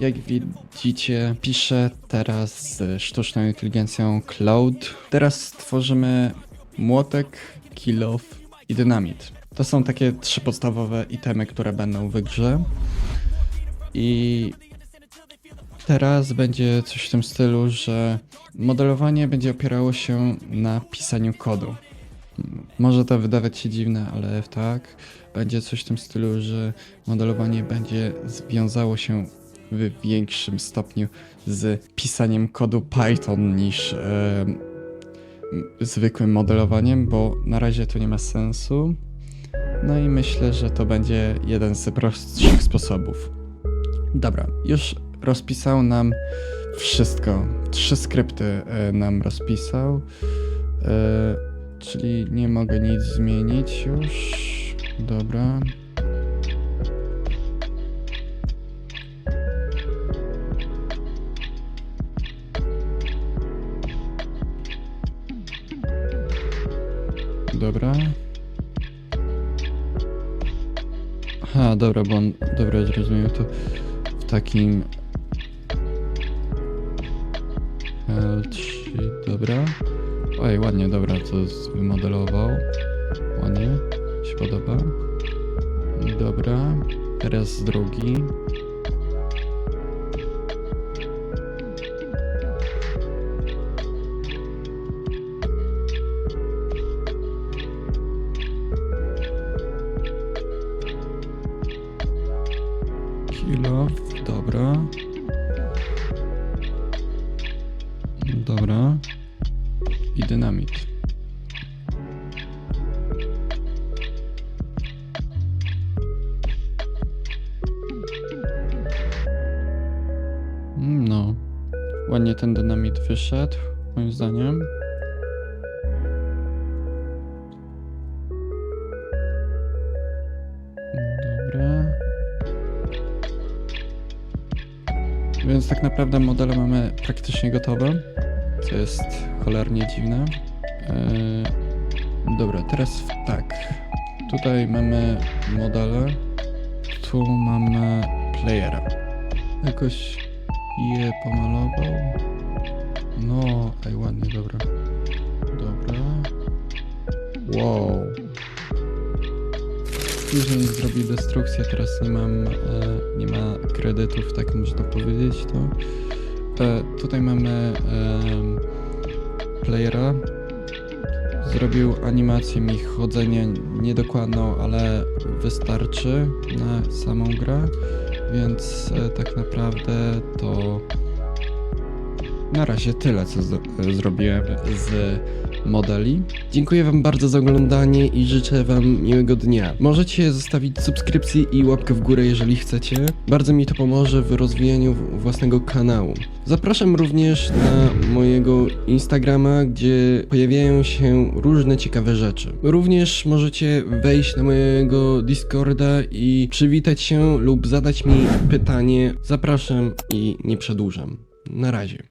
Jak widzicie, piszę teraz z sztuczną inteligencją Claude. Teraz stworzymy młotek, kill off i dynamit. To są takie 3 podstawowe itemy, które będą w grze. I teraz będzie coś w tym stylu, że modelowanie będzie opierało się na pisaniu kodu. Może to wydawać się dziwne, ale tak. Będzie coś w tym stylu, że modelowanie będzie związało się w większym stopniu z pisaniem kodu Python niż zwykłym modelowaniem, bo na razie to nie ma sensu. No i myślę, że to będzie jeden z prostszych sposobów. Dobra, już rozpisał nam wszystko. 3 skrypty nam rozpisał. Czyli nie mogę nic zmienić już. Dobra. Dobra. Aha, dobra, bo on... Dobra, zrozumiał to w takim... L3, dobra. Oj, ładnie, dobra, to wymodelował. Ładnie, się podoba. Dobra, teraz drugi. Kill off, dobra. Dobra. I dynamit. No. Ładnie ten dynamit wyszedł, moim zdaniem. Dobra. Więc tak naprawdę modele mamy praktycznie gotowe, co jest cholernie dziwne. Dobra, teraz tak. Tutaj mamy modele. Tu mamy playera. Jakoś je pomalował. No, ej, ładnie, dobra. Dobra. Wow. Później zrobił destrukcję, teraz nie ma kredytów, tak można powiedzieć to. Tutaj mamy playera. Zrobił animację mi chodzenia niedokładną, ale wystarczy na samą grę, więc tak naprawdę to na razie tyle, co zrobiłem z modeli. Dziękuję wam bardzo za oglądanie i życzę wam miłego dnia. Możecie zostawić subskrypcję i łapkę w górę, jeżeli chcecie. Bardzo mi to pomoże w rozwijaniu własnego kanału. Zapraszam również na mojego Instagrama, gdzie pojawiają się różne ciekawe rzeczy. Również możecie wejść na mojego Discorda i przywitać się lub zadać mi pytanie. Zapraszam i nie przedłużam. Na razie.